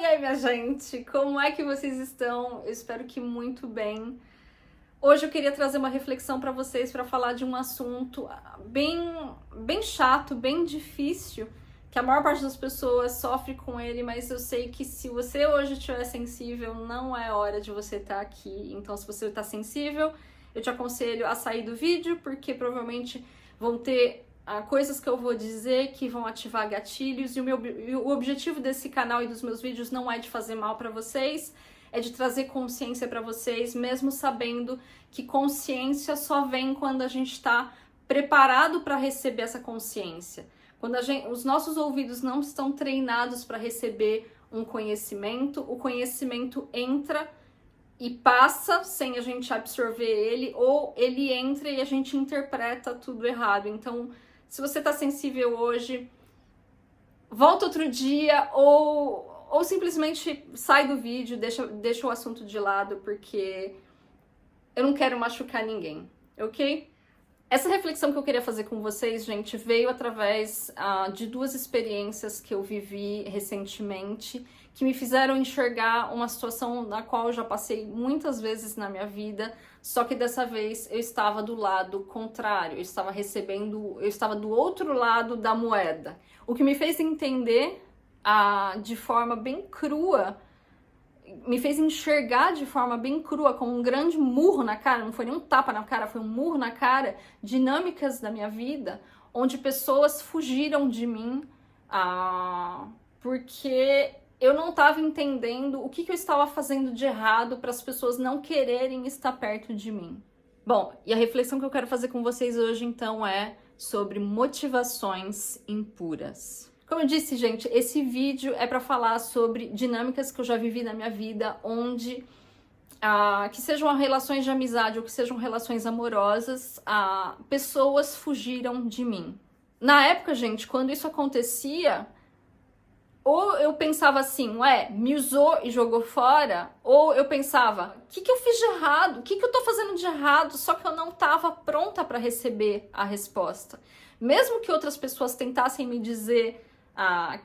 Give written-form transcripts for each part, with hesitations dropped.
aí, minha gente, como é que vocês estão? Eu espero que muito bem. Hoje eu queria trazer uma reflexão para vocês para falar de um assunto bem chato, bem difícil, que a maior parte das pessoas sofre com ele, mas eu sei que se você hoje estiver sensível, não é hora de você estar aqui. Então, se você está sensível, eu te aconselho a sair do vídeo, porque provavelmente vão ter coisas que eu vou dizer que vão ativar gatilhos, e o objetivo desse canal e dos meus vídeos não é de fazer mal para vocês, é de trazer consciência para vocês, mesmo sabendo que consciência só vem quando a gente está preparado para receber essa consciência. Quando os nossos ouvidos não estão treinados para receber um conhecimento, o conhecimento entra e passa sem a gente absorver ele, ou ele entra e a gente interpreta tudo errado. Então, se você está sensível hoje, volta outro dia ou simplesmente sai do vídeo, deixa o assunto de lado, porque eu não quero machucar ninguém, ok? Essa reflexão que eu queria fazer com vocês, gente, veio através de duas experiências que eu vivi recentemente, que me fizeram enxergar uma situação na qual eu já passei muitas vezes na minha vida, só que dessa vez eu estava do lado contrário, eu estava do outro lado da moeda. O que me fez entender de forma bem crua, me fez enxergar de forma bem crua, com um grande murro na cara, não foi nem um tapa na cara, foi um murro na cara, dinâmicas da minha vida, onde pessoas fugiram de mim, porque eu não estava entendendo o que eu estava fazendo de errado para as pessoas não quererem estar perto de mim. Bom, e a reflexão que eu quero fazer com vocês hoje, então, é sobre motivações impuras. Como eu disse, gente, esse vídeo é para falar sobre dinâmicas que eu já vivi na minha vida, onde, que sejam relações de amizade ou que sejam relações amorosas, pessoas fugiram de mim. Na época, gente, quando isso acontecia, ou eu pensava assim, me usou e jogou fora, ou eu pensava, o que eu fiz de errado? O que eu tô fazendo de errado? Só que eu não estava pronta para receber a resposta. Mesmo que outras pessoas tentassem me dizer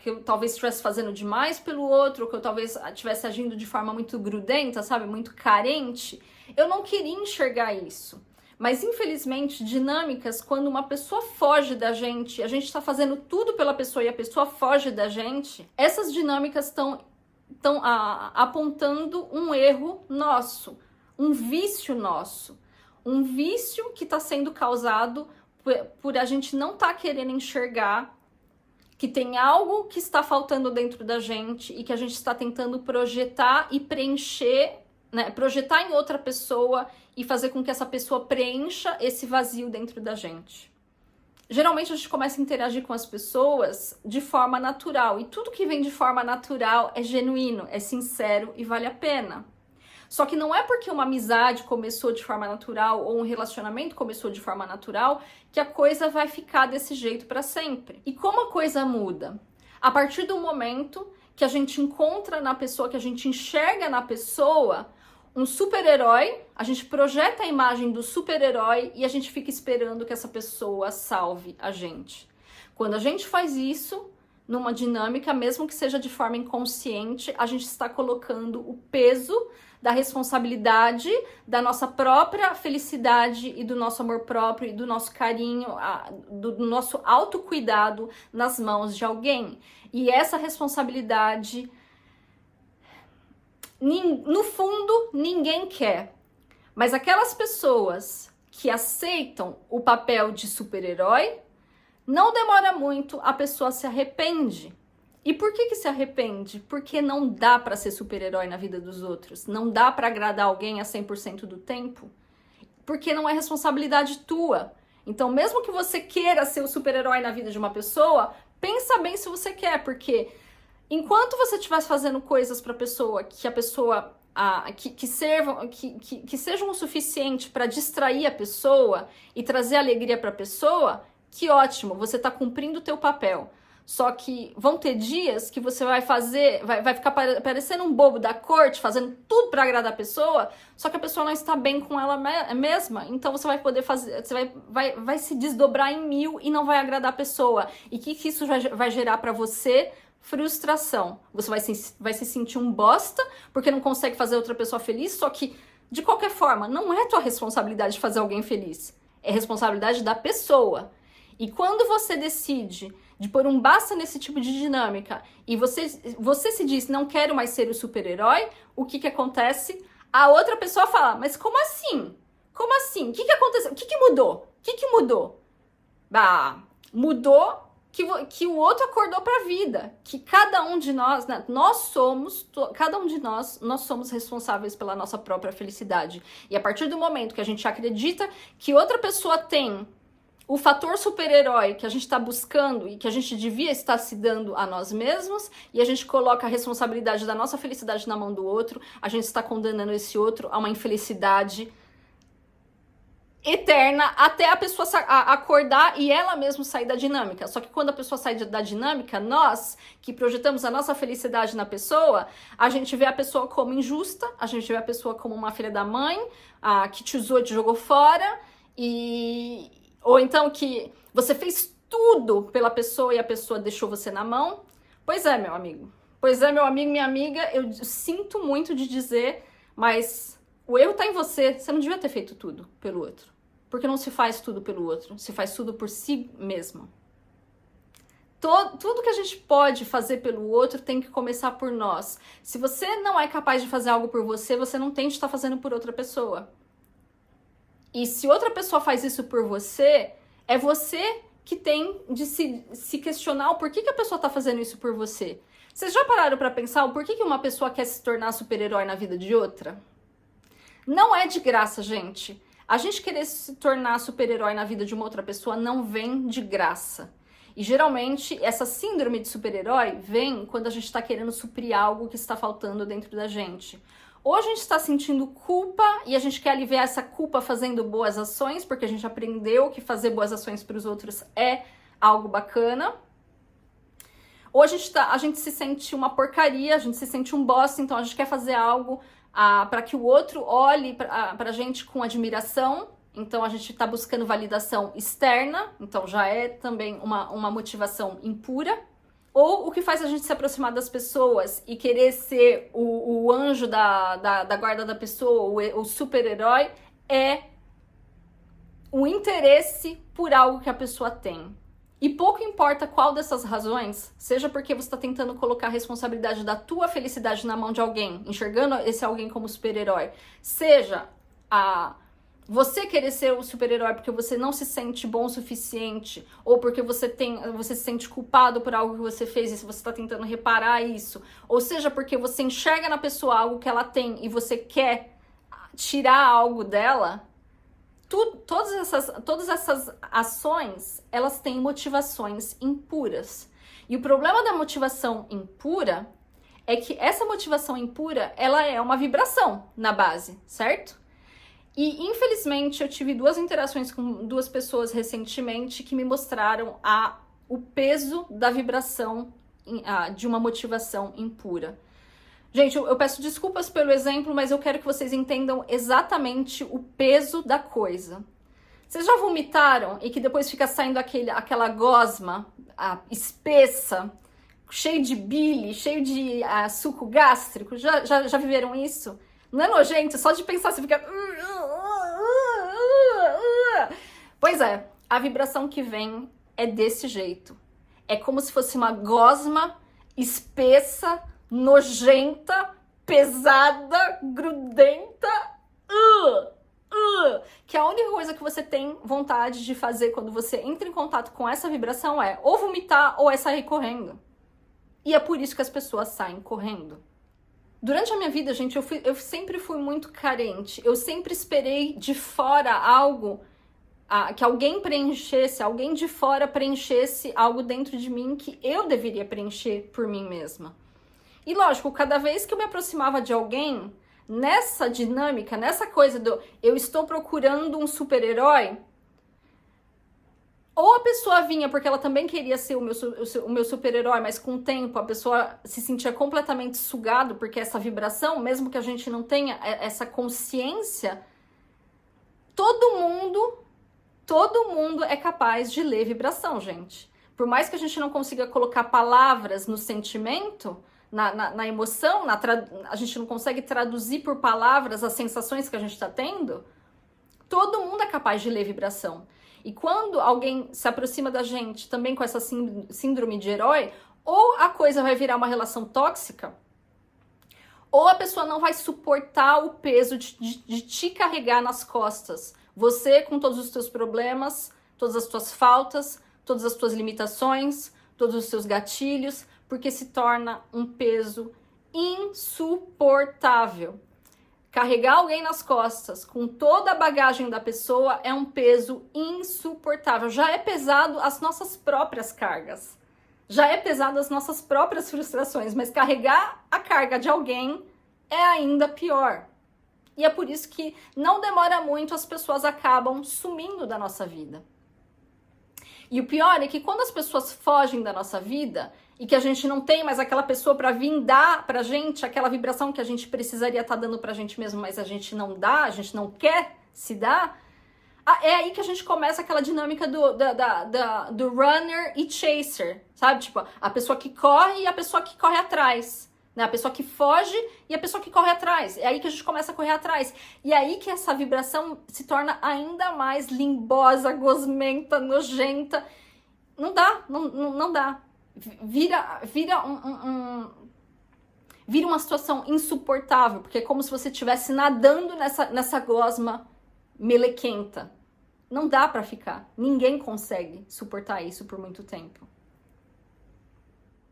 que eu talvez estivesse fazendo demais pelo outro, que eu talvez estivesse agindo de forma muito grudenta, sabe, muito carente, eu não queria enxergar isso. Mas, infelizmente, dinâmicas, quando uma pessoa foge da gente, a gente está fazendo tudo pela pessoa e a pessoa foge da gente, essas dinâmicas estão apontando um erro nosso, um vício nosso. Um vício que está sendo causado por a gente não estar querendo enxergar que tem algo que está faltando dentro da gente e que a gente está tentando projetar e preencher, né, projetar em outra pessoa e fazer com que essa pessoa preencha esse vazio dentro da gente. Geralmente a gente começa a interagir com as pessoas de forma natural, e tudo que vem de forma natural é genuíno, é sincero e vale a pena. Só que não é porque uma amizade começou de forma natural ou um relacionamento começou de forma natural que a coisa vai ficar desse jeito para sempre. E como a coisa muda? A partir do momento que a gente encontra na pessoa, que a gente enxerga na pessoa um super-herói, a gente projeta a imagem do super-herói e a gente fica esperando que essa pessoa salve a gente. Quando a gente faz isso numa dinâmica, mesmo que seja de forma inconsciente, a gente está colocando o peso da responsabilidade da nossa própria felicidade e do nosso amor próprio e do nosso carinho, do nosso autocuidado nas mãos de alguém. E essa responsabilidade, no fundo, ninguém quer. Mas aquelas pessoas que aceitam o papel de super-herói, não demora muito, a pessoa se arrepende. E por que se arrepende? Porque não dá para ser super-herói na vida dos outros. Não dá para agradar alguém a 100% do tempo. Porque não é responsabilidade tua. Então, mesmo que você queira ser o super-herói na vida de uma pessoa, pensa bem se você quer, porque enquanto você estiver fazendo coisas para a pessoa que a pessoa que sejam o suficiente para distrair a pessoa e trazer alegria para a pessoa, que ótimo, você está cumprindo o teu papel. Só que vão ter dias que você vai ficar parecendo um bobo da corte, fazendo tudo para agradar a pessoa, só que a pessoa não está bem com ela mesma, então você vai poder fazer, você vai se desdobrar em 1000 e não vai agradar a pessoa. E o que isso vai gerar para você? frustração. Você vai se sentir um bosta porque não consegue fazer outra pessoa feliz, só que, de qualquer forma, não é tua responsabilidade fazer alguém feliz. É responsabilidade da pessoa. E quando você decide de pôr um basta nesse tipo de dinâmica e você se diz, não quero mais ser o super-herói, o que acontece? A outra pessoa fala, mas como assim? Como assim? O que aconteceu? O que mudou? O que mudou? Mudou que o outro acordou para a vida, que cada um de nós, né, cada um de nós somos responsáveis pela nossa própria felicidade. E a partir do momento que a gente acredita que outra pessoa tem o fator super-herói que a gente está buscando e que a gente devia estar se dando a nós mesmos, e a gente coloca a responsabilidade da nossa felicidade na mão do outro, a gente está condenando esse outro a uma infelicidade eterna até a pessoa acordar e ela mesma sair da dinâmica. Só que quando a pessoa sai da dinâmica, nós que projetamos a nossa felicidade na pessoa, a gente vê a pessoa como injusta, a gente vê a pessoa como uma filha da mãe, que te usou e te jogou fora, ou então que você fez tudo pela pessoa e a pessoa deixou você na mão. Pois é, meu amigo. Pois é, meu amigo, minha amiga, eu sinto muito de dizer, mas o erro tá em você. Você não devia ter feito tudo pelo outro. Porque não se faz tudo pelo outro, se faz tudo por si mesmo. Tudo que a gente pode fazer pelo outro tem que começar por nós. Se você não é capaz de fazer algo por você, você não tem de estar fazendo por outra pessoa. E se outra pessoa faz isso por você, é você que tem de se questionar o porquê que a pessoa está fazendo isso por você. Vocês já pararam para pensar o porquê que uma pessoa quer se tornar super-herói na vida de outra? Não é de graça, gente. A gente querer se tornar super-herói na vida de uma outra pessoa não vem de graça. E geralmente essa síndrome de super-herói vem quando a gente está querendo suprir algo que está faltando dentro da gente. Ou a gente está sentindo culpa e a gente quer aliviar essa culpa fazendo boas ações, porque a gente aprendeu que fazer boas ações para os outros é algo bacana. Ou a gente se sente uma porcaria, a gente se sente um bosta, então a gente quer fazer algo para que o outro olhe para a gente com admiração. Então a gente está buscando validação externa, então já é também uma motivação impura. Ou o que faz a gente se aproximar das pessoas e querer ser o anjo da guarda da pessoa, o super-herói, é o interesse por algo que a pessoa tem. E pouco importa qual dessas razões, seja porque você está tentando colocar a responsabilidade da tua felicidade na mão de alguém, enxergando esse alguém como super-herói, seja você querer ser o super-herói porque você não se sente bom o suficiente, ou porque você se sente culpado por algo que você fez e você está tentando reparar isso, ou seja porque você enxerga na pessoa algo que ela tem e você quer tirar algo dela. Todas essas ações, elas têm motivações impuras. E o problema da motivação impura é que essa motivação impura, ela é uma vibração na base, certo? E, infelizmente, eu tive 2 interações com 2 pessoas recentemente que me mostraram o peso da vibração de uma motivação impura. Gente, eu peço desculpas pelo exemplo, mas eu quero que vocês entendam exatamente o peso da coisa. Vocês já vomitaram e que depois fica saindo aquela gosma espessa, cheio de bile, cheio de suco gástrico? Já viveram isso? Não é nojento? Só de pensar você fica... Pois é, a vibração que vem é desse jeito. É como se fosse uma gosma espessa, nojenta, pesada, grudenta, que a única coisa que você tem vontade de fazer quando você entra em contato com essa vibração é ou vomitar ou é sair correndo. E é por isso que as pessoas saem correndo. Durante a minha vida, gente, eu sempre fui muito carente. Eu sempre esperei de fora algo, que alguém preenchesse, alguém de fora preenchesse algo dentro de mim que eu deveria preencher por mim mesma. E lógico, cada vez que eu me aproximava de alguém, nessa dinâmica, nessa coisa do eu estou procurando um super-herói, ou a pessoa vinha porque ela também queria ser o meu super-herói, mas com o tempo a pessoa se sentia completamente sugado, porque essa vibração, mesmo que a gente não tenha essa consciência, todo mundo é capaz de ler vibração, gente. Por mais que a gente não consiga colocar palavras no sentimento, na emoção, a gente não consegue traduzir por palavras as sensações que a gente está tendo, todo mundo é capaz de ler vibração. E quando alguém se aproxima da gente também com essa síndrome de herói, ou a coisa vai virar uma relação tóxica, ou a pessoa não vai suportar o peso de te carregar nas costas. Você com todos os seus problemas, todas as suas faltas, todas as suas limitações, todos os seus gatilhos, porque se torna um peso insuportável. Carregar alguém nas costas com toda a bagagem da pessoa é um peso insuportável. Já é pesado as nossas próprias cargas. Já é pesado as nossas próprias frustrações, mas carregar a carga de alguém é ainda pior. E é por isso que não demora muito, as pessoas acabam sumindo da nossa vida. E o pior é que quando as pessoas fogem da nossa vida e que a gente não tem mais aquela pessoa para vir dar pra gente aquela vibração que a gente precisaria estar dando pra gente mesmo, mas a gente não dá, a gente não quer se dar, é aí que a gente começa aquela dinâmica do runner e chaser, sabe? Tipo, a pessoa que corre e a pessoa que corre atrás, né? A pessoa que foge e a pessoa que corre atrás. É aí que a gente começa a correr atrás. E é aí que essa vibração se torna ainda mais limbosa, gosmenta, nojenta. Não dá, não dá. Vira uma situação insuportável, porque é como se você estivesse nadando nessa gosma melequenta. Não dá pra ficar. Ninguém consegue suportar isso por muito tempo.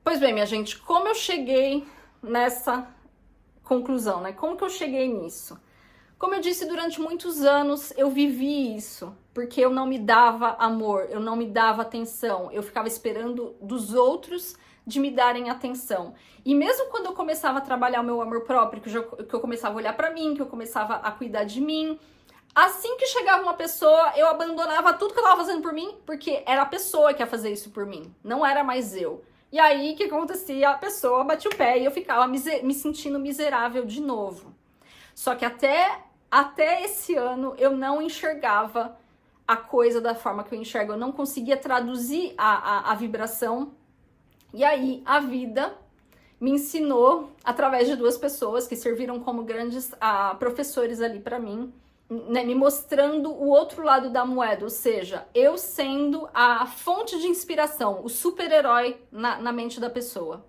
Pois bem, minha gente, como eu cheguei nessa conclusão, né? Como que eu cheguei nisso? Como eu disse, durante muitos anos eu vivi isso, porque eu não me dava amor, eu não me dava atenção, eu ficava esperando dos outros de me darem atenção. E mesmo quando eu começava a trabalhar o meu amor próprio, que eu começava a olhar pra mim, que eu começava a cuidar de mim, assim que chegava uma pessoa, eu abandonava tudo que eu tava fazendo por mim, porque era a pessoa que ia fazer isso por mim, não era mais eu. E aí, o que acontecia? A pessoa batia o pé e eu ficava me sentindo miserável de novo. Só que até esse ano eu não enxergava a coisa da forma que eu enxergo, eu não conseguia traduzir a vibração. E aí, a vida me ensinou, através de duas pessoas que serviram como grandes professores ali pra mim, né, me mostrando o outro lado da moeda, ou seja, eu sendo a fonte de inspiração, o super-herói na mente da pessoa.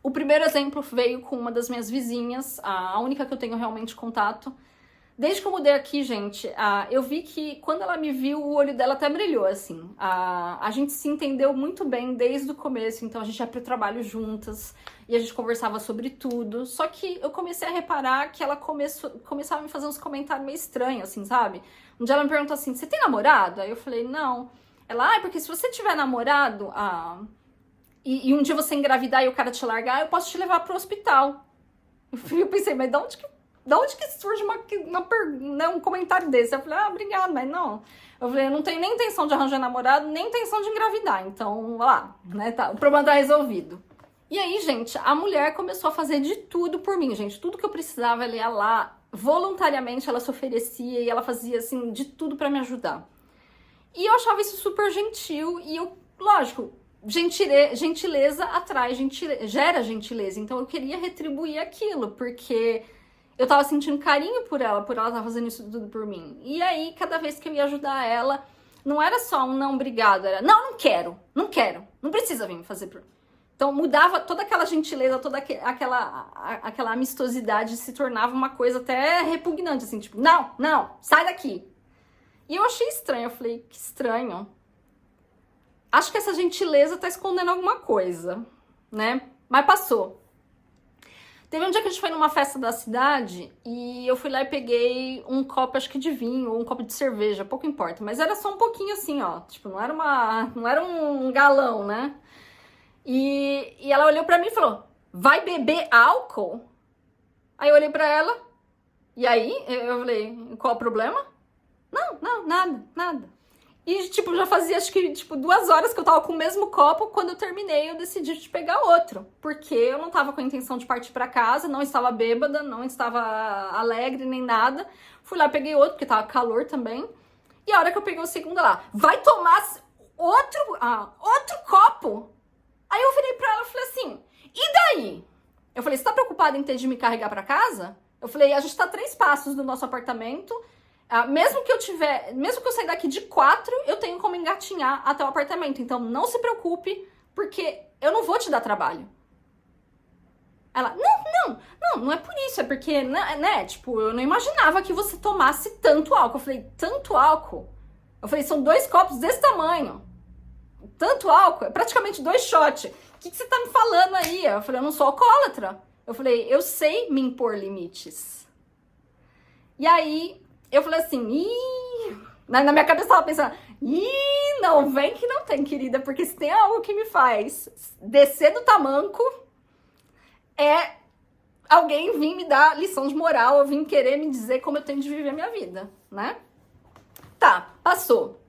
O primeiro exemplo veio com uma das minhas vizinhas, a única que eu tenho realmente contato. Desde que eu mudei aqui, gente, eu vi que quando ela me viu, o olho dela até brilhou, assim. A gente se entendeu muito bem desde o começo, então a gente ia pro trabalho juntas e a gente conversava sobre tudo. Só que eu comecei a reparar que ela começava a me fazer uns comentários meio estranhos, assim, sabe? Um dia ela me perguntou assim, você tem namorado? Aí eu falei, não. Ela, porque se você tiver namorado, e um dia você engravidar e o cara te largar, eu posso te levar pro hospital. Eu pensei, mas da onde que surge um comentário desse? Eu falei, obrigado, mas não. Eu falei, eu não tenho nem intenção de arranjar namorado, nem intenção de engravidar. Então, lá, né, tá, o problema tá resolvido. E aí, gente, a mulher começou a fazer de tudo por mim, gente. Tudo que eu precisava, ela ia lá, voluntariamente ela se oferecia e ela fazia, assim, de tudo pra me ajudar. E eu achava isso super gentil e eu, lógico, gentileza atrai gera gentileza. Então eu queria retribuir aquilo, porque eu tava sentindo carinho por ela estar fazendo isso tudo por mim. E aí, cada vez que eu ia ajudar ela, não era só um não, obrigado, era não quero, não precisa vir me fazer por... Então mudava toda aquela gentileza, toda aquela amistosidade, se tornava uma coisa até repugnante, assim, tipo, não, sai daqui. E eu achei estranho, eu falei, que estranho. Acho que essa gentileza tá escondendo alguma coisa, né? Mas passou. Teve um dia que a gente foi numa festa da cidade e eu fui lá e peguei um copo, acho que de vinho, ou um copo de cerveja, pouco importa. Mas era só um pouquinho assim, ó. Tipo, não era um galão, né? E ela olhou pra mim e falou, vai beber álcool? Aí eu olhei pra ela, e aí eu falei, qual o problema? Não, nada. E, tipo, já fazia, acho que, 2 horas que eu tava com o mesmo copo. Quando eu terminei, eu decidi de pegar outro. Porque eu não tava com a intenção de partir pra casa, não estava bêbada, não estava alegre, nem nada. Fui lá, peguei outro, porque tava calor também. E a hora que eu peguei o segundo lá, vai tomar outro copo. Aí eu virei pra ela e falei assim, e daí? Eu falei, você tá preocupada em ter de me carregar pra casa? Eu falei, a gente tá 3 passos do nosso apartamento. Mesmo que eu sair daqui de 4, eu tenho como engatinhar até o apartamento. Então não se preocupe, porque eu não vou te dar trabalho. Ela, não é por isso, é porque, né, tipo, eu não imaginava que você tomasse tanto álcool. Eu falei, tanto álcool? Eu falei, são 2 copos desse tamanho. Tanto álcool? É praticamente 2 shots. O que você tá me falando aí? Eu falei, eu não sou alcoólatra. Eu falei, eu sei me impor limites. E aí, eu falei assim, na minha cabeça eu tava pensando, não vem que não tem, querida, porque se tem algo que me faz descer do tamanco, é alguém vir me dar lição de moral, ou vir querer me dizer como eu tenho de viver a minha vida, né? Tá, passou.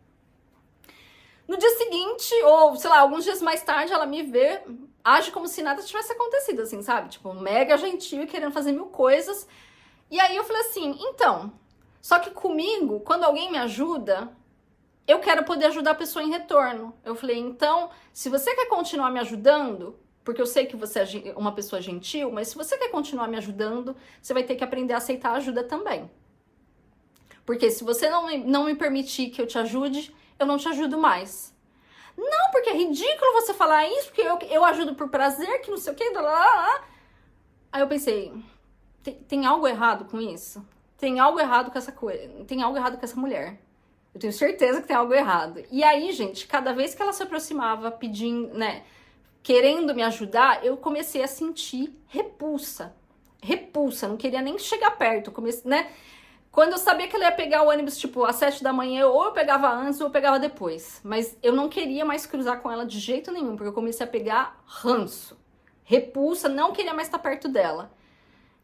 No dia seguinte, ou sei lá, alguns dias mais tarde, ela me vê, age como se nada tivesse acontecido, assim, sabe? Tipo, mega gentil e querendo fazer 1000 coisas. E aí eu falei assim, então, só que comigo, quando alguém me ajuda, eu quero poder ajudar a pessoa em retorno. Eu falei, então, se você quer continuar me ajudando, porque eu sei que você é uma pessoa gentil, mas se você quer continuar me ajudando, você vai ter que aprender a aceitar ajuda também. Porque se você não me permitir que eu te ajude, eu não te ajudo mais. Não, porque é ridículo você falar isso, porque eu ajudo por prazer, que não sei o que, Aí eu pensei, tem algo errado com isso? Tem algo errado com essa coisa, tem algo errado com essa mulher. Eu tenho certeza que tem algo errado. E aí, gente, cada vez que ela se aproximava pedindo, né, querendo me ajudar, eu comecei a sentir repulsa. Repulsa, não queria nem chegar perto. Comecei, né? Quando eu sabia que ela ia pegar o ônibus, tipo, às 7 da manhã, ou eu pegava antes ou eu pegava depois. Mas eu não queria mais cruzar com ela de jeito nenhum, porque eu comecei a pegar ranço. Repulsa, não queria mais estar perto dela.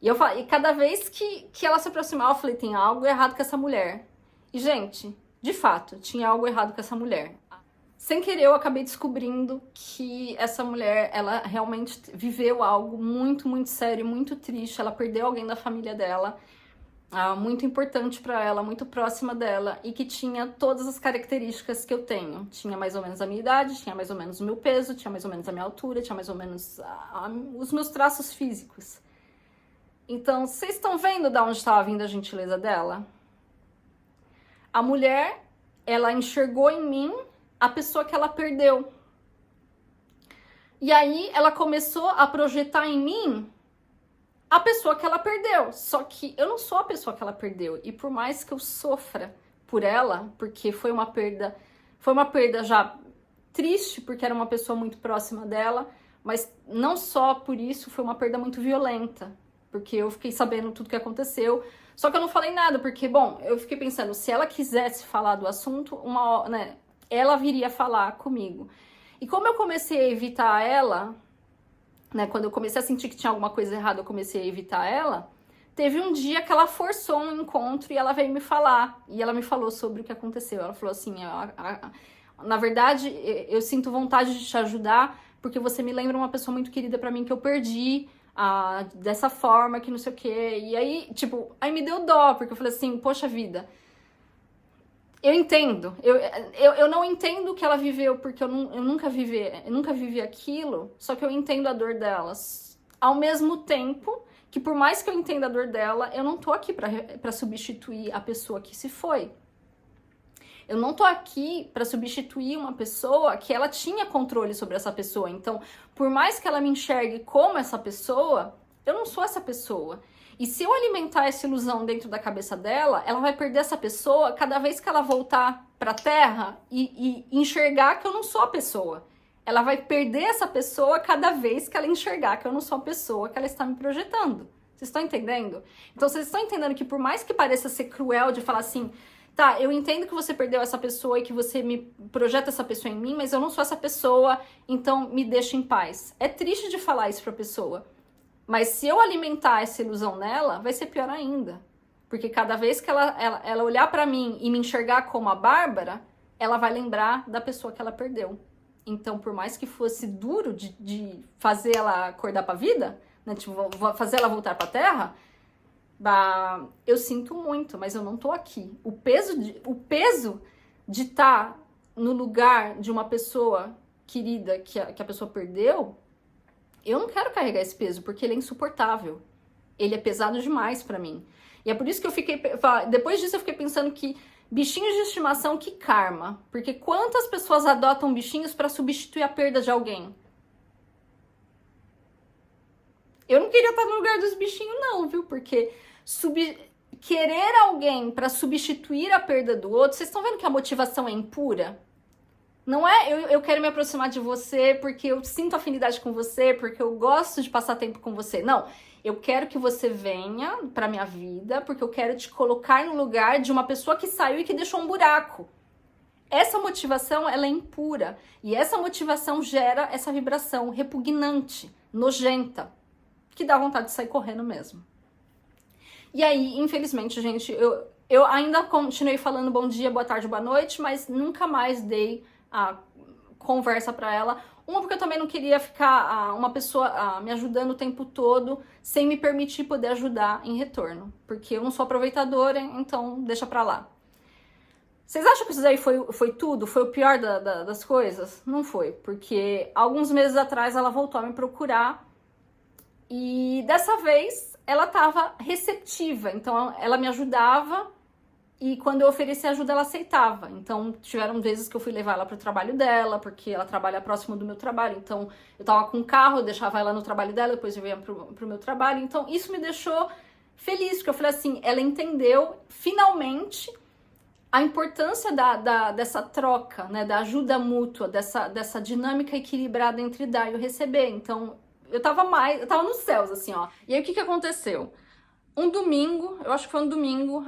E cada vez que ela se aproximava, eu falei, tem algo errado com essa mulher. E, gente, de fato, tinha algo errado com essa mulher. Sem querer, eu acabei descobrindo que essa mulher, ela realmente viveu algo muito, muito sério, muito triste. Ela perdeu alguém da família dela, muito importante pra ela, muito próxima dela, e que tinha todas as características que eu tenho. Tinha mais ou menos a minha idade, tinha mais ou menos o meu peso, tinha mais ou menos a minha altura, tinha mais ou menos os meus traços físicos. Então, vocês estão vendo de onde estava vindo a gentileza dela? A mulher, ela enxergou em mim a pessoa que ela perdeu. E aí, ela começou a projetar em mim a pessoa que ela perdeu. Só que eu não sou a pessoa que ela perdeu. E por mais que eu sofra por ela, porque foi uma perda já triste, porque era uma pessoa muito próxima dela, mas não só por isso, foi uma perda muito violenta. Porque eu fiquei sabendo tudo que aconteceu. Só que eu não falei nada, porque, bom, eu fiquei pensando, se ela quisesse falar do assunto, né, ela viria falar comigo. E como eu comecei a evitar ela, né, quando eu comecei a sentir que tinha alguma coisa errada, eu comecei a evitar ela, teve um dia que ela forçou um encontro e ela veio me falar. E ela me falou sobre o que aconteceu. Ela falou assim, na verdade, eu sinto vontade de te ajudar, porque você me lembra uma pessoa muito querida pra mim que eu perdi, dessa forma, que não sei o quê. E aí, tipo, aí me deu dó, porque eu falei assim, poxa vida, eu entendo, eu não entendo o que ela viveu, porque eu nunca vivi aquilo, só que eu entendo a dor delas. Ao mesmo tempo que, por mais que eu entenda a dor dela, eu não tô aqui pra substituir a pessoa que se foi. Eu não tô aqui pra substituir uma pessoa que ela tinha controle sobre essa pessoa. Então, por mais que ela me enxergue como essa pessoa, eu não sou essa pessoa. E se eu alimentar essa ilusão dentro da cabeça dela, ela vai perder essa pessoa cada vez que ela voltar pra Terra e enxergar que eu não sou a pessoa. Ela vai perder essa pessoa cada vez que ela enxergar que eu não sou a pessoa que ela está me projetando. Vocês estão entendendo? Então, vocês estão entendendo que por mais que pareça ser cruel de falar assim, tá, eu entendo que você perdeu essa pessoa e que você me projeta essa pessoa em mim, mas eu não sou essa pessoa, então me deixa em paz. É triste de falar isso pra pessoa. Mas se eu alimentar essa ilusão nela, vai ser pior ainda. Porque cada vez que ela olhar pra mim e me enxergar como a Bárbara, ela vai lembrar da pessoa que ela perdeu. Então, por mais que fosse duro de fazer ela acordar pra vida, né, tipo, fazer ela voltar pra Terra, eu sinto muito, mas eu não tô aqui. O peso de estar no lugar de uma pessoa querida que a pessoa perdeu, eu não quero carregar esse peso, porque ele é insuportável. Ele é pesado demais pra mim. E é por isso que eu fiquei... Depois disso eu fiquei pensando que bichinhos de estimação, que karma. Porque quantas pessoas adotam bichinhos pra substituir a perda de alguém? Eu não queria estar no lugar dos bichinhos não, viu? Porque querer alguém pra substituir a perda do outro... Vocês estão vendo que a motivação é impura? Não é eu quero me aproximar de você porque eu sinto afinidade com você, porque eu gosto de passar tempo com você. Não, eu quero que você venha pra minha vida porque eu quero te colocar no lugar de uma pessoa que saiu e que deixou um buraco. Essa motivação, ela é impura. E essa motivação gera essa vibração repugnante, nojenta, que dá vontade de sair correndo mesmo. E aí, infelizmente, gente, eu ainda continuei falando bom dia, boa tarde, boa noite, mas nunca mais dei a conversa pra ela. Uma, porque eu também não queria ficar uma pessoa me ajudando o tempo todo sem me permitir poder ajudar em retorno. Porque eu não sou aproveitadora, então deixa pra lá. Vocês acham que isso daí foi tudo? Foi o pior das coisas? Não foi, porque alguns meses atrás ela voltou a me procurar e dessa vez ela tava receptiva, então ela me ajudava. E quando eu ofereci ajuda, ela aceitava. Então, tiveram vezes que eu fui levar ela pro trabalho dela, porque ela trabalha próximo do meu trabalho. Então, eu tava com um carro, eu deixava ela no trabalho dela, depois eu ia pro meu trabalho. Então, isso me deixou feliz, porque eu falei assim, ela entendeu, finalmente, a importância dessa troca, né, da ajuda mútua, dessa dinâmica equilibrada entre dar e o receber. Então, eu tava nos céus, assim, ó. E aí, o que aconteceu? Um domingo, eu acho que foi um domingo,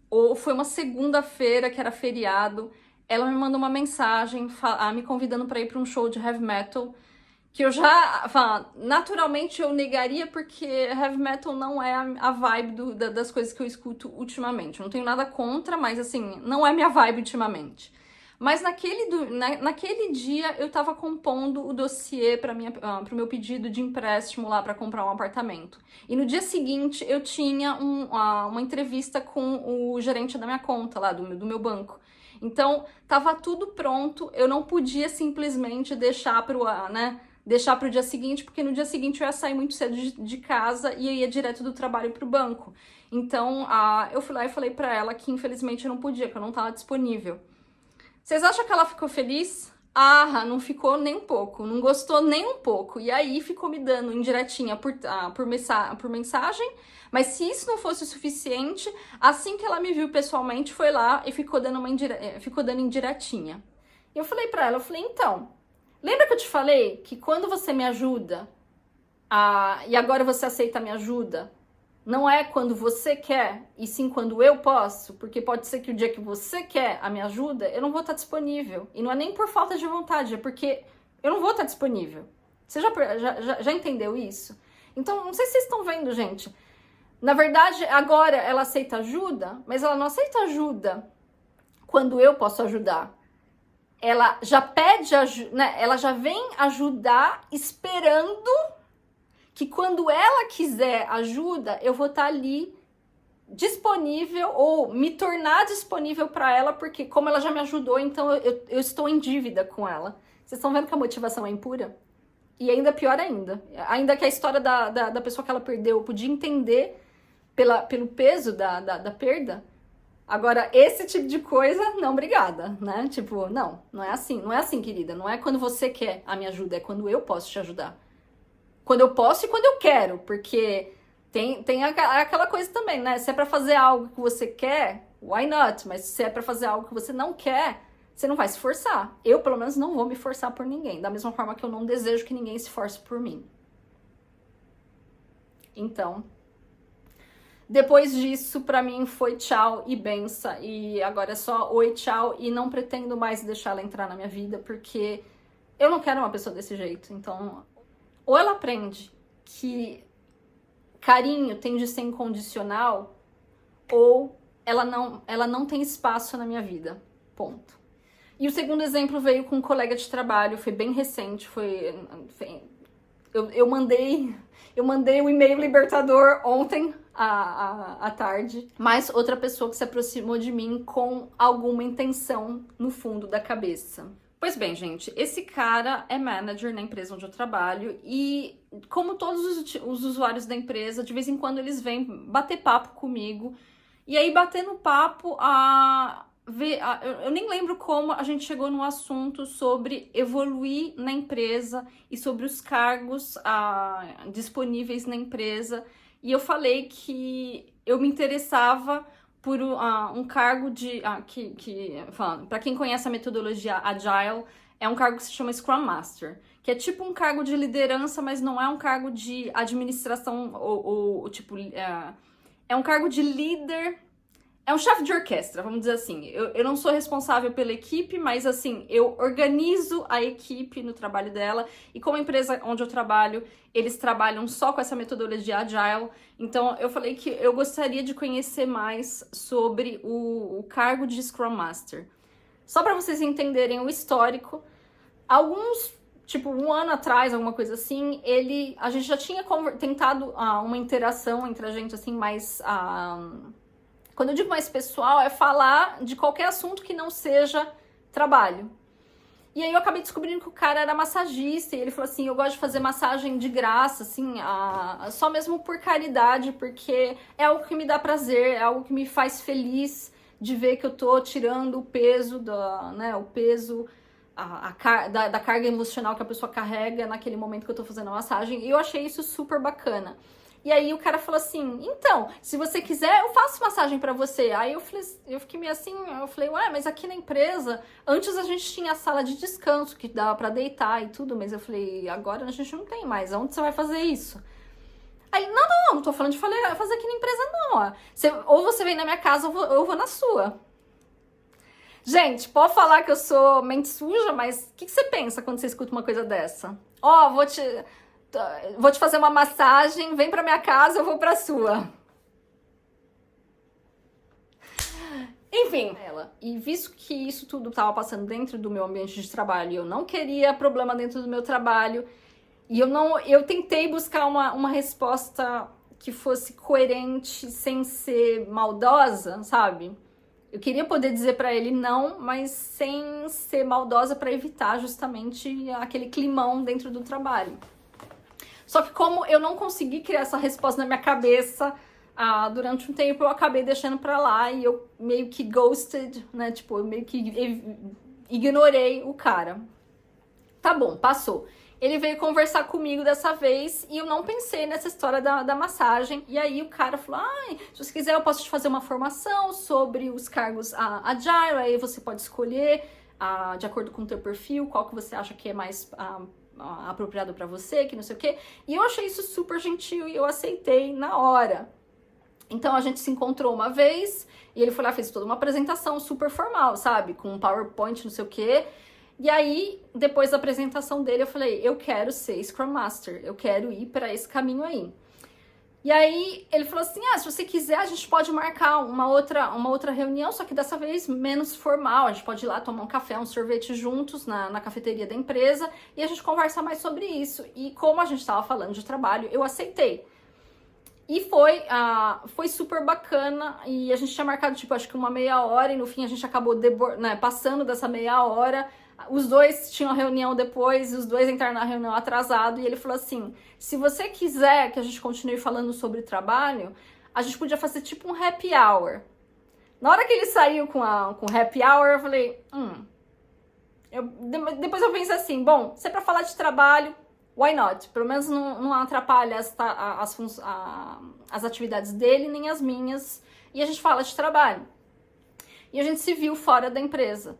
ou foi uma segunda-feira que era feriado, ela me mandou uma mensagem me convidando para ir para um show de heavy metal, que eu já, naturalmente eu negaria porque heavy metal não é a vibe das coisas que eu escuto ultimamente. Eu não tenho nada contra, mas assim, não é minha vibe ultimamente. Mas naquele dia eu tava compondo o dossiê pro meu pedido de empréstimo lá para comprar um apartamento. E no dia seguinte eu tinha uma entrevista com o gerente da minha conta lá, do meu banco. Então tava tudo pronto, eu não podia simplesmente deixar pro dia seguinte, porque no dia seguinte eu ia sair muito cedo de casa e eu ia direto do trabalho pro banco. Então eu fui lá e falei pra ela que infelizmente eu não podia, que eu não tava disponível. Vocês acham que ela ficou feliz? Ah, não ficou nem um pouco, não gostou nem um pouco. E aí ficou me dando indiretinha por mensagem, mas se isso não fosse o suficiente, assim que ela me viu pessoalmente, foi lá e ficou dando indiretinha. E eu falei pra ela, então, lembra que eu te falei que quando você me ajuda, e agora você aceita a minha ajuda, não é quando você quer, e sim quando eu posso, porque pode ser que o dia que você quer a minha ajuda, eu não vou estar disponível. E não é nem por falta de vontade, é porque eu não vou estar disponível. Você já entendeu isso? Então, não sei se vocês estão vendo, gente. Na verdade, agora ela aceita ajuda, mas ela não aceita ajuda quando eu posso ajudar. Ela já pede ajuda, né? Ela já vem ajudar esperando que quando ela quiser ajuda, eu vou estar ali disponível ou me tornar disponível para ela, porque como ela já me ajudou, então eu estou em dívida com ela. Vocês estão vendo que a motivação é impura? E ainda pior ainda que a história da pessoa que ela perdeu, eu podia entender pelo peso da perda. Agora, esse tipo de coisa, não, obrigada, né? Tipo, não é assim, querida. Não é quando você quer a minha ajuda, é quando eu posso te ajudar. Quando eu posso e quando eu quero, porque tem aquela coisa também, né? Se é pra fazer algo que você quer, why not? Mas se é pra fazer algo que você não quer, você não vai se forçar. Eu, pelo menos, não vou me forçar por ninguém, da mesma forma que eu não desejo que ninguém se force por mim. Então, depois disso, pra mim, foi tchau e benção. E agora é só oi, tchau, e não pretendo mais deixar ela entrar na minha vida, porque eu não quero uma pessoa desse jeito, então... Ou ela aprende que carinho tem de ser incondicional, ou ela não tem espaço na minha vida. Ponto. E o segundo exemplo veio com um colega de trabalho, foi bem recente, eu mandei o e-mail libertador ontem, à tarde, mas outra pessoa que se aproximou de mim com alguma intenção no fundo da cabeça. Pois bem, gente, esse cara é manager na empresa onde eu trabalho e, como todos os usuários da empresa, de vez em quando eles vêm bater papo comigo. E aí, batendo papo, eu nem lembro como a gente chegou no assunto sobre evoluir na empresa e sobre os cargos disponíveis na empresa. E eu falei que eu me interessava por um cargo para quem conhece a metodologia Agile, é um cargo que se chama Scrum Master, que é tipo um cargo de liderança, mas não é um cargo de administração ou tipo... É um cargo de líder, é um chefe de orquestra, vamos dizer assim. Eu não sou responsável pela equipe, mas assim, eu organizo a equipe no trabalho dela. E como a empresa onde eu trabalho, eles trabalham só com essa metodologia Agile. Então, eu falei que eu gostaria de conhecer mais sobre o cargo de Scrum Master. Só para vocês entenderem o histórico, tipo, um ano atrás, alguma coisa assim, a gente já tinha tentado uma interação entre a gente, assim, mais... Quando eu digo mais pessoal, é falar de qualquer assunto que não seja trabalho. E aí eu acabei descobrindo que o cara era massagista, e ele falou assim, eu gosto de fazer massagem de graça, assim, só mesmo por caridade, porque é algo que me dá prazer, é algo que me faz feliz de ver que eu tô tirando o peso, o peso... da carga emocional que a pessoa carrega naquele momento que eu tô fazendo a massagem, e eu achei isso super bacana. E aí o cara falou assim, então, se você quiser, eu faço massagem pra você. Aí eu fiquei meio assim, eu falei, ué, mas aqui na empresa, antes a gente tinha a sala de descanso, que dava pra deitar e tudo, mas eu falei, agora a gente não tem mais, onde você vai fazer isso? Aí, não tô falando de fazer aqui na empresa não, ó. Ou você vem na minha casa ou eu vou na sua. Gente, pode falar que eu sou mente suja, mas o que você pensa quando você escuta uma coisa dessa? Ó, vou te fazer uma massagem, vem pra minha casa, eu vou pra sua. Enfim, e visto que isso tudo tava passando dentro do meu ambiente de trabalho e eu não queria problema dentro do meu trabalho, e eu tentei buscar uma resposta que fosse coerente sem ser maldosa, sabe? Eu queria poder dizer pra ele não, mas sem ser maldosa pra evitar justamente aquele climão dentro do trabalho. Só que como eu não consegui criar essa resposta na minha cabeça, durante um tempo eu acabei deixando pra lá e eu meio que ghosted, né? Tipo, eu meio que ignorei o cara. Tá bom, passou. Ele veio conversar comigo dessa vez e eu não pensei nessa história da massagem. E aí o cara falou, se você quiser eu posso te fazer uma formação sobre os cargos Agile, aí você pode escolher, de acordo com o teu perfil, qual que você acha que é mais apropriado pra você, que não sei o quê. E eu achei isso super gentil e eu aceitei na hora. Então a gente se encontrou uma vez e ele foi lá, fez toda uma apresentação super formal, sabe? Com um PowerPoint, não sei o quê. E aí, depois da apresentação dele, eu falei, eu quero ser Scrum Master, eu quero ir para esse caminho aí. E aí, ele falou assim, se você quiser, a gente pode marcar uma outra reunião, só que dessa vez menos formal, a gente pode ir lá tomar um café, um sorvete juntos na cafeteria da empresa e a gente conversa mais sobre isso. E como a gente estava falando de trabalho, eu aceitei. E foi super bacana e a gente tinha marcado, tipo, acho que uma meia hora e no fim a gente acabou passando dessa meia hora. Os dois tinham reunião depois, os dois entraram na reunião atrasado e ele falou assim, se você quiser que a gente continue falando sobre trabalho, a gente podia fazer tipo um happy hour. Na hora que ele saiu com happy hour, eu falei, depois eu pensei assim, bom, se é pra falar de trabalho, why not? Pelo menos não atrapalha as atividades dele, nem as minhas, e a gente fala de trabalho. E a gente se viu fora da empresa.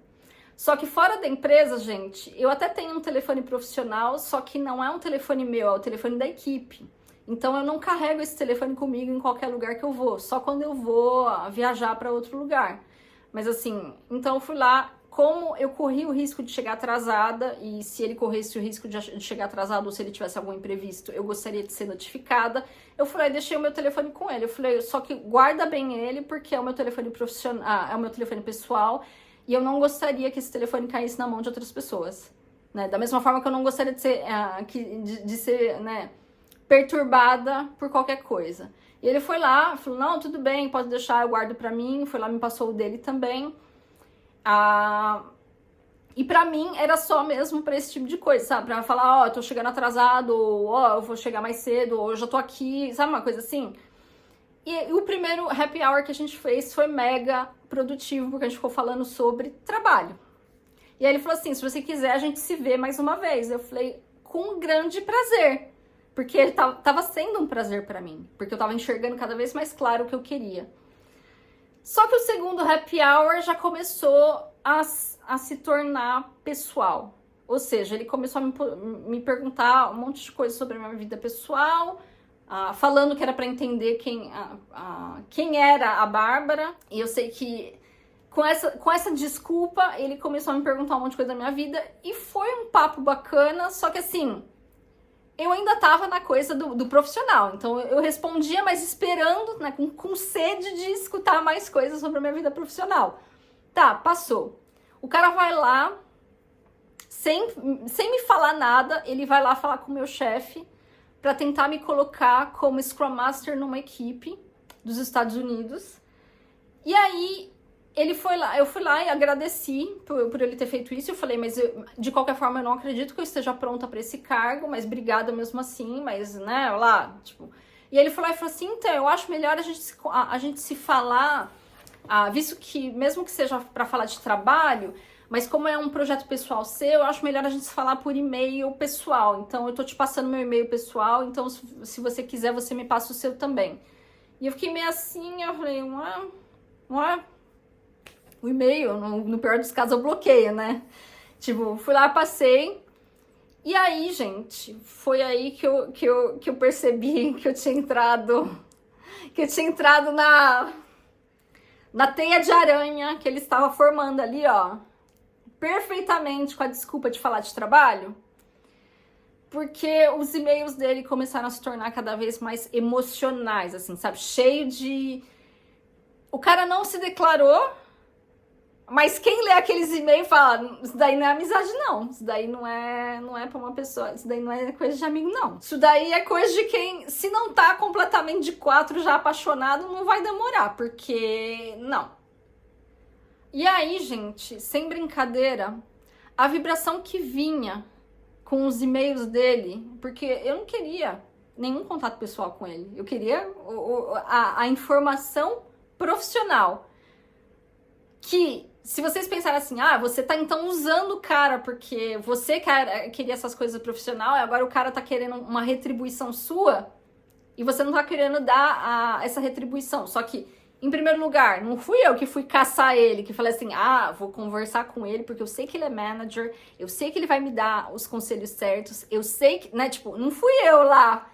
Só que fora da empresa, gente, eu até tenho um telefone profissional, só que não é um telefone meu, é o telefone da equipe. Então eu não carrego esse telefone comigo em qualquer lugar que eu vou, só quando eu vou viajar para outro lugar. Mas assim, então eu fui lá, como eu corri o risco de chegar atrasada, e se ele corresse o risco de chegar atrasado ou se ele tivesse algum imprevisto, eu gostaria de ser notificada, eu fui lá e deixei o meu telefone com ele. Eu falei, só que guarda bem ele, porque é o meu telefone profissional, é o meu telefone pessoal, e eu não gostaria que esse telefone caísse na mão de outras pessoas, né? Da mesma forma que eu não gostaria de ser, perturbada por qualquer coisa. E ele foi lá, falou, não, tudo bem, pode deixar, eu guardo pra mim. Foi lá, me passou o dele também. E pra mim era só mesmo pra esse tipo de coisa, sabe? Pra falar, ó, eu tô chegando atrasado, ou ó, eu vou chegar mais cedo, ou eu já tô aqui, sabe uma coisa assim? E o primeiro happy hour que a gente fez foi mega produtivo, porque a gente ficou falando sobre trabalho. E aí ele falou assim, se você quiser a gente se vê mais uma vez. Eu falei, com grande prazer, porque ele tava sendo um prazer pra mim, porque eu tava enxergando cada vez mais claro o que eu queria. Só que o segundo happy hour já começou a se tornar pessoal. Ou seja, ele começou a me perguntar um monte de coisa sobre a minha vida pessoal, falando que era para entender quem era a Bárbara. E eu sei que com essa desculpa, ele começou a me perguntar um monte de coisa da minha vida. E foi um papo bacana, só que assim, eu ainda tava na coisa do profissional. Então eu respondia, mas esperando, né, com sede de escutar mais coisas sobre a minha vida profissional. Tá, passou. O cara vai lá, sem me falar nada, ele vai lá falar com o meu chefe para tentar me colocar como Scrum Master numa equipe dos Estados Unidos. E aí eu fui lá e agradeci por ele ter feito isso. Eu falei, mas de qualquer forma eu não acredito que eu esteja pronta para esse cargo, mas obrigada mesmo assim, mas né, lá, tipo. E ele falou assim, então, eu acho melhor a gente se falar, visto que, mesmo que seja para falar de trabalho, mas como é um projeto pessoal seu, eu acho melhor a gente se falar por e-mail pessoal. Então, eu tô te passando meu e-mail pessoal, então se você quiser, você me passa o seu também. E eu fiquei meio assim, eu falei, ué, o e-mail, no pior dos casos, eu bloqueio, né? Tipo, fui lá, passei. E aí, gente, foi aí que eu percebi que eu tinha entrado na teia de aranha que ele estava formando ali, ó, perfeitamente com a desculpa de falar de trabalho, porque os e-mails dele começaram a se tornar cada vez mais emocionais, assim, sabe? Cheio de... O cara não se declarou, mas quem lê aqueles e-mails fala, isso daí não é amizade, não. Isso daí não é pra uma pessoa, isso daí não é coisa de amigo, não. Isso daí é coisa de quem, se não tá completamente de quatro já apaixonado, não vai demorar, porque não. E aí, gente, sem brincadeira, a vibração que vinha com os e-mails dele, porque eu não queria nenhum contato pessoal com ele, eu queria a informação profissional. Que, se vocês pensarem assim, você tá então usando o cara porque você queria essas coisas profissional e agora o cara tá querendo uma retribuição sua e você não tá querendo dar essa retribuição. Só que, em primeiro lugar, não fui eu que fui caçar ele, que falei assim, vou conversar com ele porque eu sei que ele é manager, eu sei que ele vai me dar os conselhos certos, eu sei que, né, tipo, não fui eu lá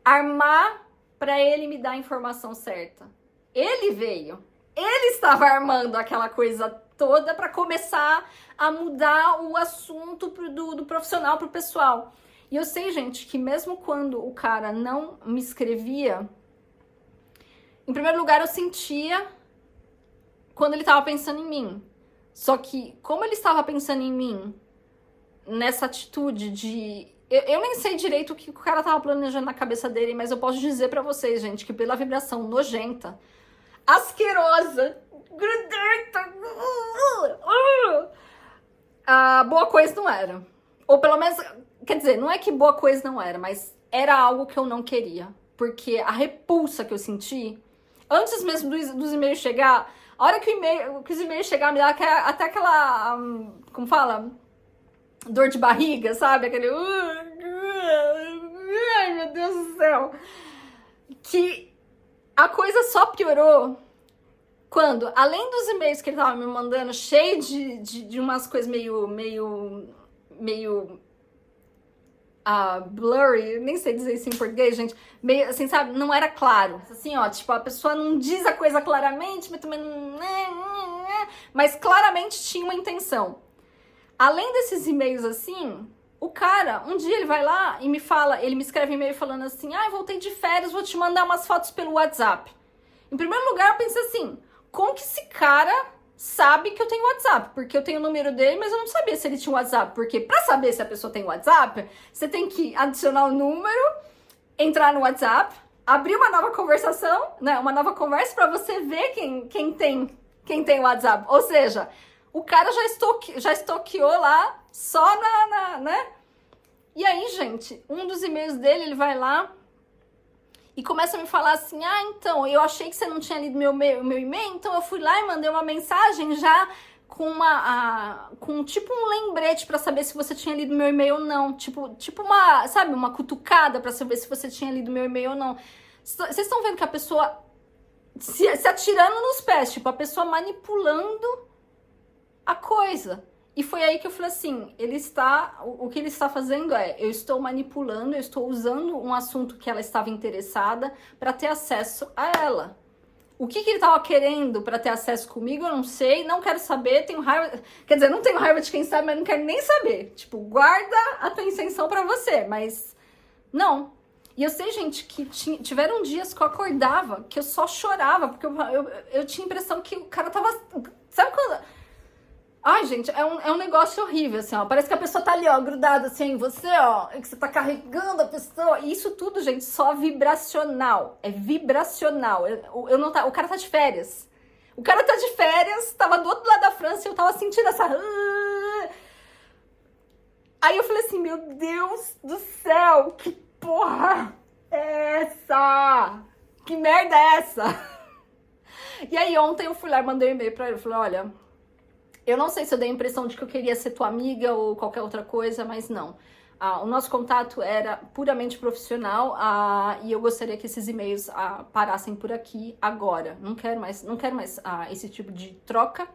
armar pra ele me dar a informação certa. Ele veio. Ele estava armando aquela coisa toda para começar a mudar o assunto do profissional pro pessoal. E eu sei, gente, que mesmo quando o cara não me escrevia, em primeiro lugar eu sentia quando ele estava pensando em mim. Só que, como ele estava pensando em mim, nessa atitude de... Eu nem sei direito o que o cara tava planejando na cabeça dele, mas eu posso dizer pra vocês, gente, que pela vibração nojenta, asquerosa, grudenta, boa coisa não era. Ou pelo menos, quer dizer, não é que boa coisa não era, mas era algo que eu não queria. Porque a repulsa que eu senti, antes mesmo dos e-mails chegar, a hora que os e-mails chegaram, me dá até aquela, como fala? Dor de barriga, sabe? Aquele... Ai, meu Deus do céu. Que a coisa só piorou quando, além dos e-mails que ele tava me mandando, cheio de umas coisas meio blurry, nem sei dizer isso em português, gente, meio assim, sabe, não era claro, assim, ó, tipo, a pessoa não diz a coisa claramente, mas também não... Mas claramente tinha uma intenção. Além desses e-mails assim, o cara, um dia ele vai lá e me fala, ele me escreve um e-mail falando assim, eu voltei de férias, vou te mandar umas fotos pelo WhatsApp. Em primeiro lugar, eu pensei assim, como que esse cara sabe que eu tenho WhatsApp? Porque eu tenho o número dele, mas eu não sabia se ele tinha WhatsApp. Porque pra saber se a pessoa tem WhatsApp, você tem que adicionar o número entrar no WhatsApp, abrir uma nova conversação, né? Uma nova conversa para você ver quem tem o WhatsApp. Ou seja, o cara já estoqueou lá só né? E aí, gente, um dos e-mails dele, ele vai lá e começa a me falar assim, ah, então, eu achei que você não tinha lido meu e-mail, então eu fui lá e mandei uma mensagem já com tipo um lembrete pra saber se você tinha lido meu e-mail ou não. Tipo uma, sabe, uma cutucada pra saber se você tinha lido meu e-mail ou não. Vocês estão vendo que a pessoa se atirando nos pés, tipo, a pessoa manipulando a coisa. E foi aí que eu falei assim, o que ele está fazendo eu estou manipulando, eu estou usando um assunto que ela estava interessada para ter acesso a ela. O que ele estava querendo para ter acesso comigo, eu não sei, não quero saber, tenho raiva, quer dizer, não tenho raiva de quem sabe, mas não quero nem saber. Tipo, guarda a tua intenção para você, mas não. E eu sei, gente, que tiveram dias que eu acordava, que eu só chorava, porque eu tinha a impressão que o cara tava, sabe quando... Ai, gente, é um negócio horrível, assim, ó. Parece que a pessoa tá ali, ó, grudada, assim, em você, ó. Que você tá carregando a pessoa. E isso tudo, gente, só vibracional. É vibracional. O cara tá de férias. O cara tá de férias, tava do outro lado da França e eu tava sentindo essa... Aí eu falei assim, meu Deus do céu, que porra é essa? Que merda é essa? E aí ontem eu fui lá e mandei um e-mail pra ele. Eu falei, olha... Eu não sei se eu dei a impressão de que eu queria ser tua amiga ou qualquer outra coisa, mas não. O nosso contato era puramente profissional e eu gostaria que esses e-mails parassem por aqui agora. Não quero mais esse tipo de troca.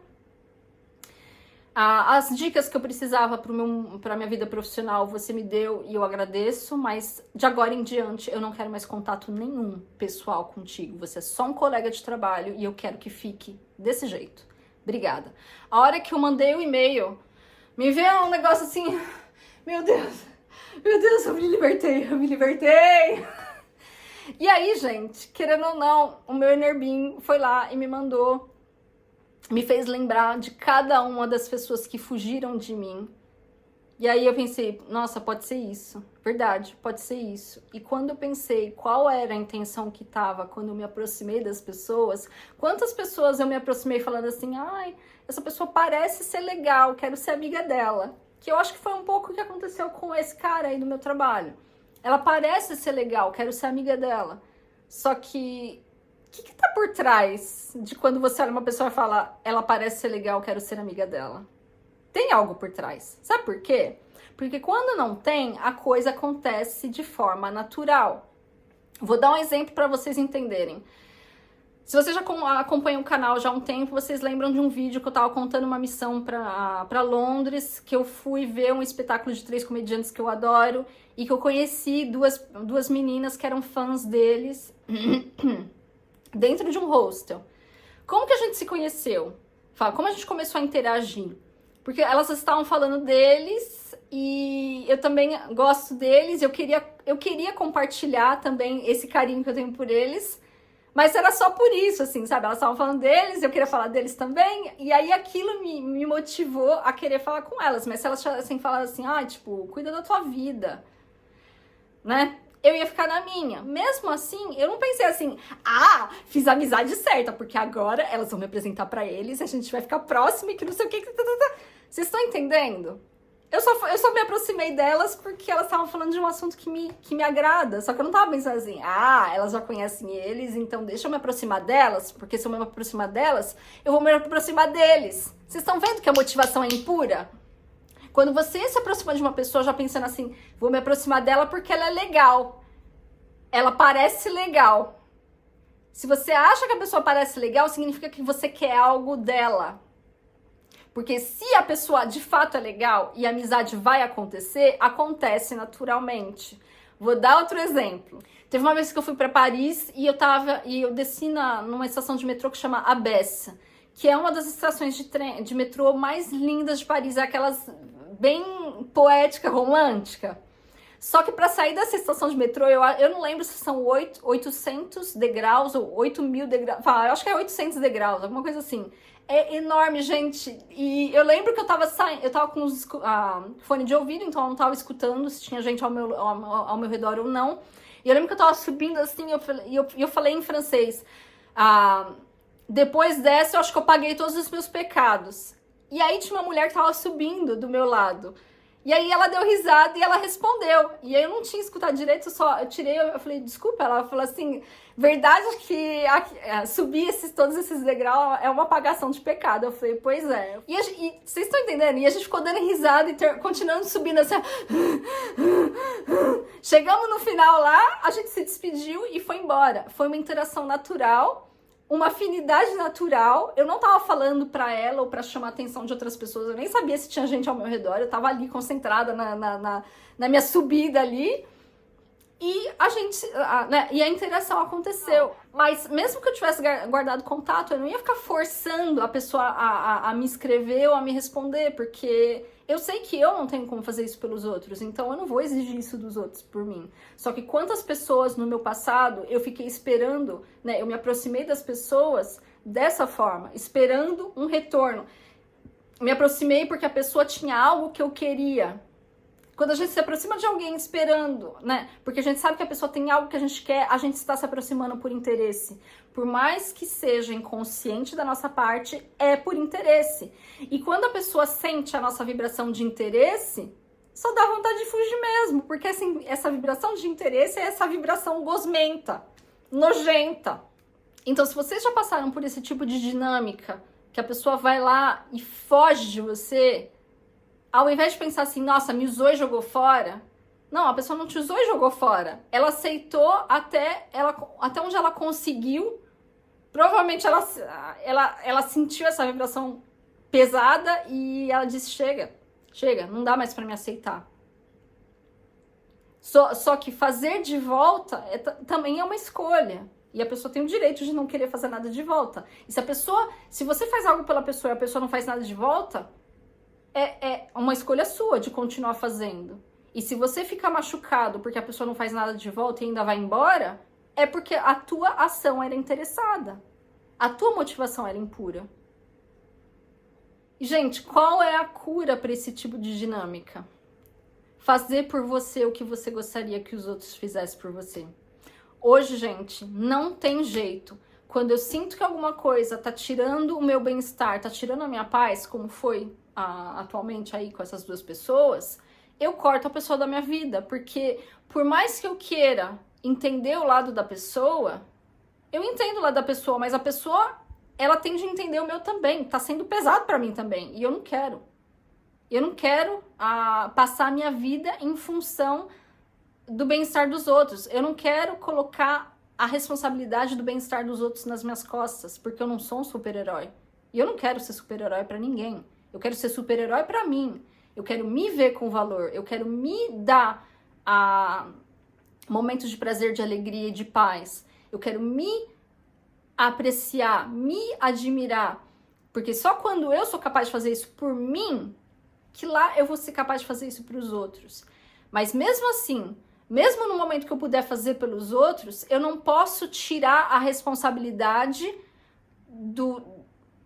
As dicas que eu precisava para minha vida profissional você me deu e eu agradeço, mas de agora em diante eu não quero mais contato nenhum pessoal contigo. Você é só um colega de trabalho e eu quero que fique desse jeito. Obrigada. A hora que eu mandei o e-mail, me veio um negócio assim, meu Deus, eu me libertei. E aí, gente, querendo ou não, o meu Enerbin foi lá e me mandou, me fez lembrar de cada uma das pessoas que fugiram de mim. E aí eu pensei, nossa, pode ser isso. Verdade, pode ser isso. E quando eu pensei qual era a intenção que tava quando eu me aproximei das pessoas, quantas pessoas eu me aproximei falando assim, ai, essa pessoa parece ser legal, quero ser amiga dela. Que eu acho que foi um pouco o que aconteceu com esse cara aí do meu trabalho. Ela parece ser legal, quero ser amiga dela. Só que, o que tá por trás de quando você olha uma pessoa e fala, ela parece ser legal, quero ser amiga dela? Tem algo por trás. Sabe por quê? Porque quando não tem, a coisa acontece de forma natural. Vou dar um exemplo para vocês entenderem. Se vocês já acompanham o canal já há um tempo, vocês lembram de um vídeo que eu tava contando uma missão para Londres, que eu fui ver um espetáculo de 3 comediantes que eu adoro e que eu conheci duas meninas que eram fãs deles dentro de um hostel. Como que a gente se conheceu? Como a gente começou a interagir? Porque elas estavam falando deles e eu também gosto deles, eu queria compartilhar também esse carinho que eu tenho por eles, mas era só por isso, assim, sabe? Elas estavam falando deles, eu queria falar deles também, e aí aquilo me motivou a querer falar com elas, mas se elas assim, falaram assim, tipo, cuida da tua vida, né? Eu ia ficar na minha. Mesmo assim, eu não pensei assim, fiz a amizade certa, porque agora elas vão me apresentar pra eles, a gente vai ficar próximo e que não sei o que. Vocês estão entendendo? Eu só me aproximei delas porque elas estavam falando de um assunto que me agrada. Só que eu não tava pensando assim, elas já conhecem eles, então deixa eu me aproximar delas, porque se eu me aproximar delas, eu vou me aproximar deles. Vocês estão vendo que a motivação é impura? Quando você se aproxima de uma pessoa já pensando assim, vou me aproximar dela porque ela é legal. Ela parece legal. Se você acha que a pessoa parece legal, significa que você quer algo dela. Porque se a pessoa de fato é legal e a amizade vai acontecer, acontece naturalmente. Vou dar outro exemplo. Teve uma vez que eu fui para Paris e eu desci numa estação de metrô que chama Abbesse, que é uma das estações de metrô mais lindas de Paris, é aquelas bem poética, romântica. Só que para sair dessa estação de metrô, eu não lembro se são 800 degraus ou 8.000 degraus. Eu acho que é 800 degraus, alguma coisa assim. É enorme, gente. E eu lembro que eu tava com fone de ouvido, então eu não tava escutando se tinha gente ao meu redor ou não. E eu lembro que eu tava subindo assim, eu falei em francês, depois dessa eu acho que eu paguei todos os meus pecados. E aí tinha uma mulher que tava subindo do meu lado. E aí ela deu risada e ela respondeu. E aí eu não tinha escutado direito, eu tirei, eu falei, desculpa. Ela falou assim, verdade que subir todos esses degraus é uma apagação de pecado. Eu falei, pois é. E vocês estão entendendo? E a gente ficou dando risada e continuando subindo assim. Chegamos no final lá, a gente se despediu e foi embora. Foi uma interação natural, uma afinidade natural. Eu não tava falando pra ela ou pra chamar a atenção de outras pessoas, eu nem sabia se tinha gente ao meu redor, eu tava ali concentrada na minha subida ali, e a gente, né, e a interação aconteceu. Mas mesmo que eu tivesse guardado contato, eu não ia ficar forçando a pessoa a me escrever ou a me responder, porque eu sei que eu não tenho como fazer isso pelos outros, então eu não vou exigir isso dos outros por mim. Só que quantas pessoas no meu passado eu fiquei esperando, né? Eu me aproximei das pessoas dessa forma, esperando um retorno. Me aproximei porque a pessoa tinha algo que eu queria. Quando a gente se aproxima de alguém esperando, né? Porque a gente sabe que a pessoa tem algo que a gente quer, a gente está se aproximando por interesse. Por mais que seja inconsciente da nossa parte, é por interesse. E quando a pessoa sente a nossa vibração de interesse, só dá vontade de fugir mesmo. Porque assim, essa vibração de interesse é essa vibração gosmenta, nojenta. Então, se vocês já passaram por esse tipo de dinâmica, que a pessoa vai lá e foge de você, ao invés de pensar assim, nossa, me usou e jogou fora. Não, a pessoa não te usou e jogou fora. Ela aceitou até onde ela conseguiu. Provavelmente ela sentiu essa vibração pesada e ela disse, chega, não dá mais pra me aceitar. Só que fazer de volta também é uma escolha. E a pessoa tem o direito de não querer fazer nada de volta. E se você faz algo pela pessoa e a pessoa não faz nada de volta, é uma escolha sua de continuar fazendo. E se você ficar machucado porque a pessoa não faz nada de volta e ainda vai embora, é porque a tua ação era interessada. A tua motivação era impura. E, gente, qual é a cura para esse tipo de dinâmica? Fazer por você o que você gostaria que os outros fizessem por você. Hoje, gente, não tem jeito. Quando eu sinto que alguma coisa tá tirando o meu bem-estar, tá tirando a minha paz, como foi atualmente aí com essas duas pessoas, eu corto a pessoa da minha vida, porque por mais que eu queira entender o lado da pessoa, eu entendo o lado da pessoa, mas a pessoa, ela tem de entender o meu também, tá sendo pesado pra mim também, e eu não quero. Eu não quero passar a minha vida em função do bem-estar dos outros. Eu não quero colocar a responsabilidade do bem-estar dos outros nas minhas costas, porque eu não sou um super-herói. E eu não quero ser super-herói pra ninguém. Eu quero ser super-herói pra mim. Eu quero me ver com valor. Eu quero me dar momentos de prazer, de alegria e de paz. Eu quero me apreciar, me admirar. Porque só quando eu sou capaz de fazer isso por mim, que lá eu vou ser capaz de fazer isso pros outros. Mas mesmo assim, mesmo no momento que eu puder fazer pelos outros, eu não posso tirar a responsabilidade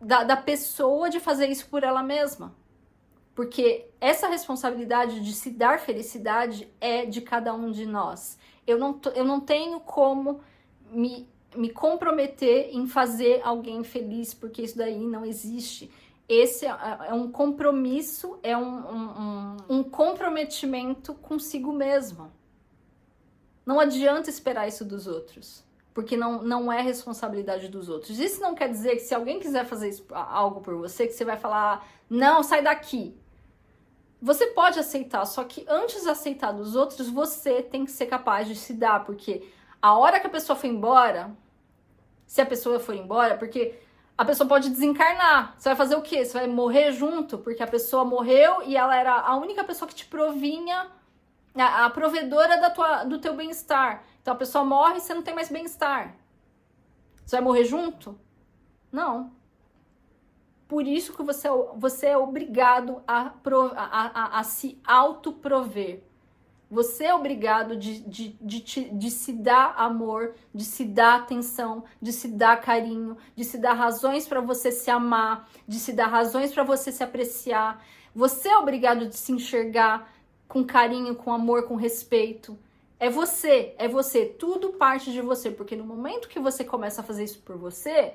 da pessoa de fazer isso por ela mesma. Porque essa responsabilidade de se dar felicidade é de cada um de nós. Eu não tenho como me comprometer em fazer alguém feliz, porque isso daí não existe. Esse é um compromisso, é um comprometimento consigo mesmo. Não adianta esperar isso dos outros, porque não é responsabilidade dos outros. Isso não quer dizer que se alguém quiser fazer algo por você, que você vai falar, não, sai daqui. Você pode aceitar, só que antes de aceitar dos outros, você tem que ser capaz de se dar, porque a hora que a pessoa for embora, se a pessoa for embora, porque a pessoa pode desencarnar. Você vai fazer o quê? Você vai morrer junto, porque a pessoa morreu e ela era a única pessoa que te provinha, a provedora do teu bem-estar. Então a pessoa morre e você não tem mais bem-estar. Você vai morrer junto? Não. Por isso que você é obrigado a se autoprover. Você é obrigado de se dar amor, de se dar atenção, de se dar carinho, de se dar razões para você se amar, de se dar razões para você se apreciar. Você é obrigado de se enxergar com carinho, com amor, com respeito. É você, tudo parte de você, porque no momento que você começa a fazer isso por você,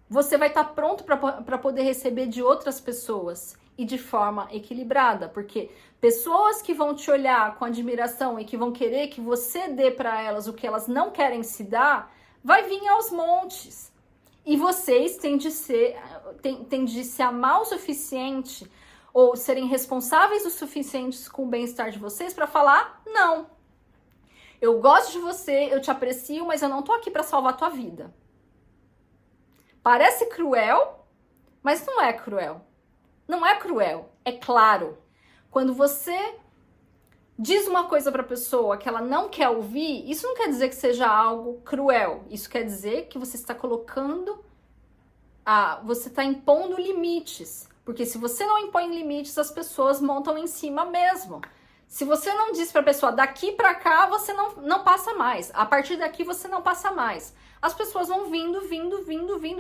você vai estar pronto para poder receber de outras pessoas e de forma equilibrada, porque pessoas que vão te olhar com admiração e que vão querer que você dê para elas o que elas não querem se dar, vai vir aos montes. E vocês têm de se amar o suficiente ou serem responsáveis o suficiente com o bem-estar de vocês para falar não. Eu gosto de você, eu te aprecio, mas eu não tô aqui para salvar a tua vida. Parece cruel, mas não é cruel. Não é cruel, é claro. Quando você diz uma coisa para a pessoa que ela não quer ouvir, isso não quer dizer que seja algo cruel. Isso quer dizer que você está você está impondo limites. Porque se você não impõe limites, as pessoas montam em cima mesmo. Se você não diz para a pessoa, daqui para cá você não passa mais. A partir daqui você não passa mais. As pessoas vão vindo,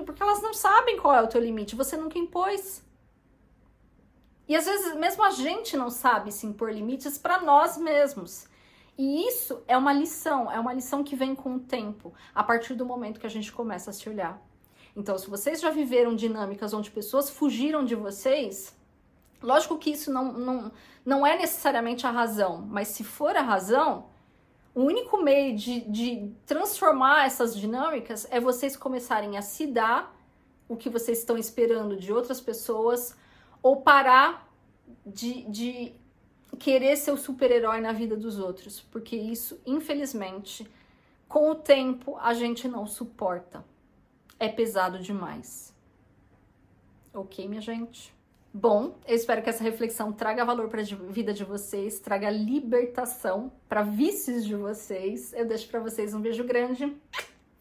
porque elas não sabem qual é o teu limite. Você nunca impôs. E às vezes mesmo a gente não sabe se impor limites para nós mesmos. E isso é uma lição que vem com o tempo, a partir do momento que a gente começa a se olhar. Então, se vocês já viveram dinâmicas onde pessoas fugiram de vocês, lógico que isso não é necessariamente a razão, mas se for a razão, o único meio de transformar essas dinâmicas é vocês começarem a se dar o que vocês estão esperando de outras pessoas, ou parar de querer ser o super-herói na vida dos outros, porque isso, infelizmente, com o tempo, a gente não suporta. É pesado demais. Ok, minha gente? Bom, eu espero que essa reflexão traga valor para a vida de vocês, traga libertação para vícios de vocês. Eu deixo para vocês um beijo grande.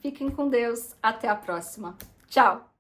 Fiquem com Deus. Até a próxima. Tchau!